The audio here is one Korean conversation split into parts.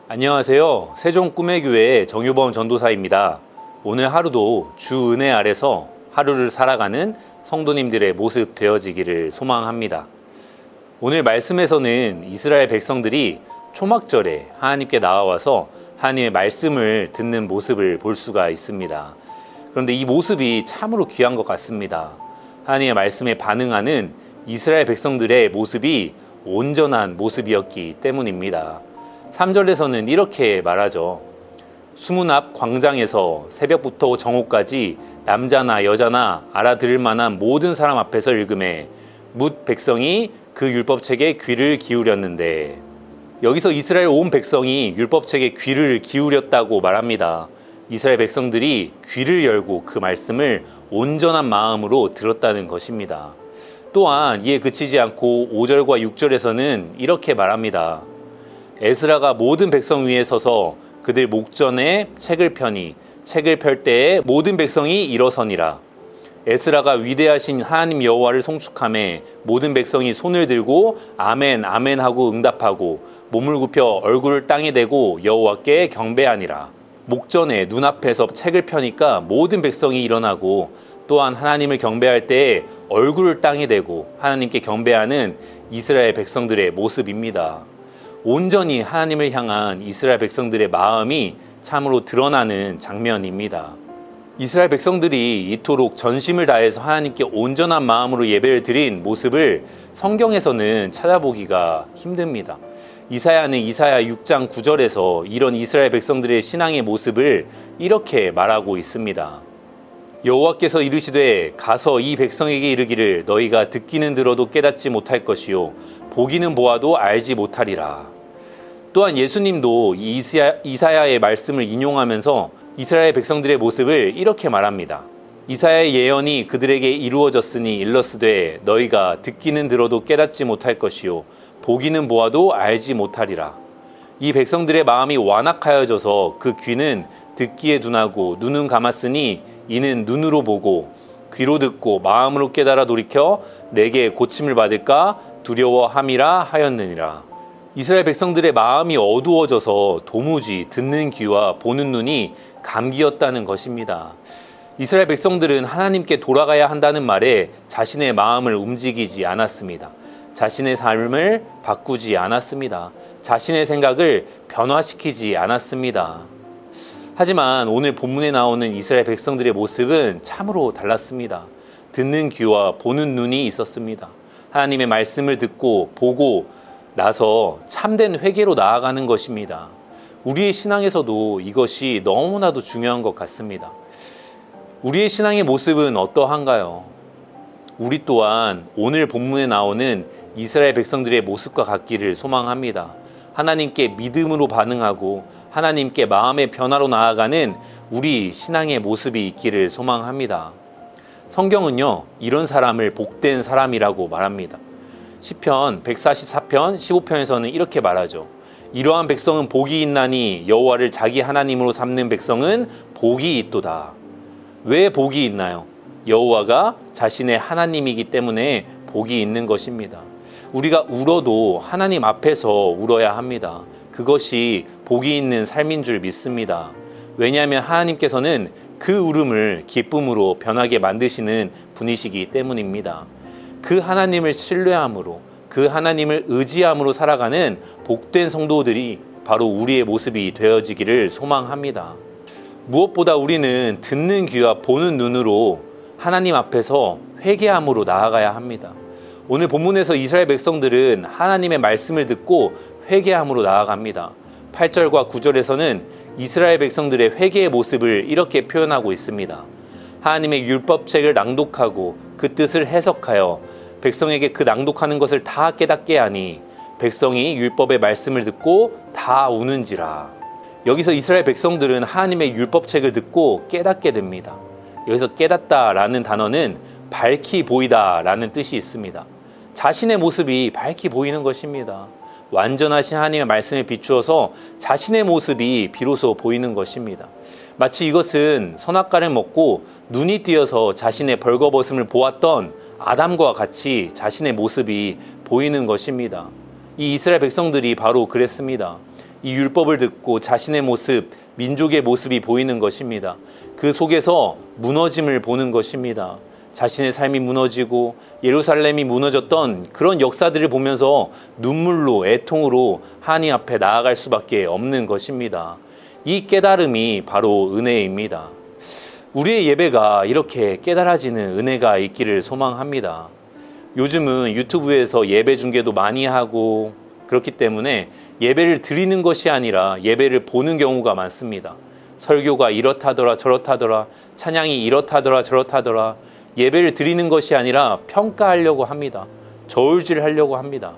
안녕하세요. 세종 꿈의교회 정유범 전도사입니다. 오늘 하루도 주 은혜 아래서 하루를 살아가는 성도님들의 모습 되어지기를 소망합니다. 오늘 말씀에서는 이스라엘 백성들이 초막절에 하나님께 나와서 하나님의 말씀을 듣는 모습을 볼 수가 있습니다. 그런데 이 모습이 참으로 귀한 것 같습니다. 하나님의 말씀에 반응하는 이스라엘 백성들의 모습이 온전한 모습이었기 때문입니다. 3절에서는 이렇게 말하죠. 수문 앞 광장에서 새벽부터 정오까지 남자나 여자나 알아들을 만한 모든 사람 앞에서 읽음에 뭇 백성이 그 율법책에 귀를 기울였는데, 여기서 이스라엘 온 백성이 율법책에 귀를 기울였다고 말합니다. 이스라엘 백성들이 귀를 열고 그 말씀을 온전한 마음으로 들었다는 것입니다. 또한 이에 그치지 않고 5절과 6절에서는 이렇게 말합니다. 에스라가 모든 백성 위에 서서 그들 목전에 책을 펴니 책을 펼 때에 모든 백성이 일어서니라. 에스라가 위대하신 하나님 여호와를 송축하매 모든 백성이 손을 들고 아멘 아멘 하고 응답하고 몸을 굽혀 얼굴을 땅에 대고 여호와께 경배하니라. 목전에 눈앞에서 책을 펴니까 모든 백성이 일어나고, 또한 하나님을 경배할 때에 얼굴을 땅에 대고 하나님께 경배하는 이스라엘 백성들의 모습입니다. 온전히 하나님을 향한 이스라엘 백성들의 마음이 참으로 드러나는 장면입니다. 이스라엘 백성들이 이토록 전심을 다해서 하나님께 온전한 마음으로 예배를 드린 모습을 성경에서는 찾아보기가 힘듭니다. 이사야는 이사야 6장 9절에서 이런 이스라엘 백성들의 신앙의 모습을 이렇게 말하고 있습니다. 여호와께서 이르시되 가서 이 백성에게 이르기를 너희가 듣기는 들어도 깨닫지 못할 것이요 보기는 보아도 알지 못하리라. 또한 예수님도 이 이사야의 말씀을 인용하면서 이스라엘 백성들의 모습을 이렇게 말합니다. 이사야의 예언이 그들에게 이루어졌으니 일렀으되 너희가 듣기는 들어도 깨닫지 못할 것이요 보기는 보아도 알지 못하리라. 이 백성들의 마음이 완악하여져서 그 귀는 듣기에 둔하고 눈은 감았으니 이는 눈으로 보고 귀로 듣고 마음으로 깨달아 돌이켜 내게 고침을 받을까 두려워함이라 하였느니라. 이스라엘 백성들의 마음이 어두워져서 도무지 듣는 귀와 보는 눈이 감기였다는 것입니다. 이스라엘 백성들은 하나님께 돌아가야 한다는 말에 자신의 마음을 움직이지 않았습니다. 자신의 삶을 바꾸지 않았습니다. 자신의 생각을 변화시키지 않았습니다. 하지만 오늘 본문에 나오는 이스라엘 백성들의 모습은 참으로 달랐습니다. 듣는 귀와 보는 눈이 있었습니다. 하나님의 말씀을 듣고 보고 나서 참된 회개로 나아가는 것입니다. 우리의 신앙에서도 이것이 너무나도 중요한 것 같습니다. 우리의 신앙의 모습은 어떠한가요? 우리 또한 오늘 본문에 나오는 이스라엘 백성들의 모습과 같기를 소망합니다. 하나님께 믿음으로 반응하고 하나님께 마음의 변화로 나아가는 우리 신앙의 모습이 있기를 소망합니다. 성경은요, 이런 사람을 복된 사람이라고 말합니다. 시편 144편 15편에서는 이렇게 말하죠. 이러한 백성은 복이 있나니 여호와를 자기 하나님으로 삼는 백성은 복이 있도다. 왜 복이 있나요? 여호와가 자신의 하나님이기 때문에 복이 있는 것입니다. 우리가 울어도 하나님 앞에서 울어야 합니다. 그것이 복이 있는 삶인 줄 믿습니다. 왜냐하면 하나님께서는 그 울음을 기쁨으로 변하게 만드시는 분이시기 때문입니다. 그 하나님을 신뢰함으로, 그 하나님을 의지함으로 살아가는 복된 성도들이 바로 우리의 모습이 되어지기를 소망합니다. 무엇보다 우리는 듣는 귀와 보는 눈으로 하나님 앞에서 회개함으로 나아가야 합니다. 오늘 본문에서 이스라엘 백성들은 하나님의 말씀을 듣고 회개함으로 나아갑니다. 8절과 9절에서는 이스라엘 백성들의 회개의 모습을 이렇게 표현하고 있습니다. 하나님의 율법책을 낭독하고 그 뜻을 해석하여 백성에게 그 낭독하는 것을 다 깨닫게 하니 백성이 율법의 말씀을 듣고 다 우는지라. 여기서 이스라엘 백성들은 하나님의 율법책을 듣고 깨닫게 됩니다. 여기서 깨닫다라는 단어는 밝히 보이다라는 뜻이 있습니다. 자신의 모습이 밝히 보이는 것입니다. 완전하신 하나님의 말씀에 비추어서 자신의 모습이 비로소 보이는 것입니다. 마치 이것은 선악과를 먹고 눈이 띄어서 자신의 벌거벗음을 보았던 아담과 같이 자신의 모습이 보이는 것입니다. 이 이스라엘 백성들이 바로 그랬습니다. 이 율법을 듣고 자신의 모습, 민족의 모습이 보이는 것입니다. 그 속에서 무너짐을 보는 것입니다. 자신의 삶이 무너지고 예루살렘이 무너졌던 그런 역사들을 보면서 눈물로 애통으로 하나님 앞에 나아갈 수밖에 없는 것입니다. 이 깨달음이 바로 은혜입니다. 우리의 예배가 이렇게 깨달아지는 은혜가 있기를 소망합니다. 요즘은 유튜브에서 예배 중계도 많이 하고 그렇기 때문에 예배를 드리는 것이 아니라 예배를 보는 경우가 많습니다. 설교가 이렇다더라 저렇다더라, 찬양이 이렇다더라 저렇다더라, 예배를 드리는 것이 아니라 평가하려고 합니다. 저울질하려고 합니다.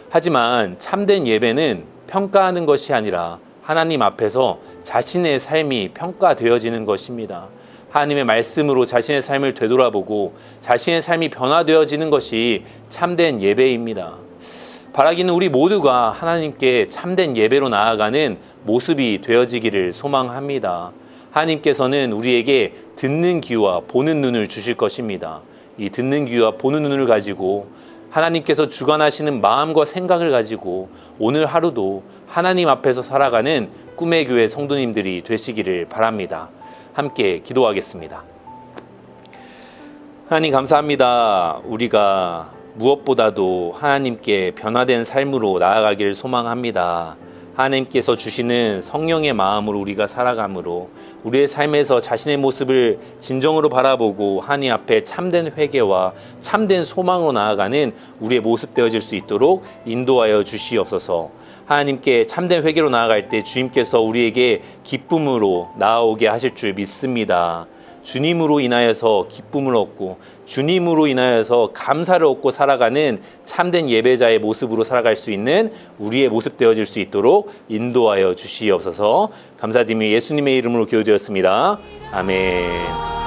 하지만 참된 예배는 평가하는 것이 아니라 하나님 앞에서 자신의 삶이 평가되어지는 것입니다. 하나님의 말씀으로 자신의 삶을 되돌아보고 자신의 삶이 변화되어지는 것이 참된 예배입니다. 바라기는 우리 모두가 하나님께 참된 예배로 나아가는 모습이 되어지기를 소망합니다. 하나님께서는 우리에게 듣는 귀와 보는 눈을 주실 것입니다. 이 듣는 귀와 보는 눈을 가지고 하나님께서 주관하시는 마음과 생각을 가지고 오늘 하루도 하나님 앞에서 살아가는 꿈의 교회 성도님들이 되시기를 바랍니다. 함께 기도하겠습니다. 하나님 감사합니다. 우리가 무엇보다도 하나님께 변화된 삶으로 나아가기를 소망합니다. 하나님께서 주시는 성령의 마음으로 우리가 살아감으로 우리의 삶에서 자신의 모습을 진정으로 바라보고 하나님 앞에 참된 회개와 참된 소망으로 나아가는 우리의 모습 되어질 수 있도록 인도하여 주시옵소서. 하나님께 참된 회개로 나아갈 때 주님께서 우리에게 기쁨으로 나아오게 하실 줄 믿습니다. 주님으로 인하여서 기쁨을 얻고 주님으로 인하여서 감사를 얻고 살아가는 참된 예배자의 모습으로 살아갈 수 있는 우리의 모습 되어질 수 있도록 인도하여 주시옵소서. 감사드리며 예수님의 이름으로 기도드렸습니다. 아멘.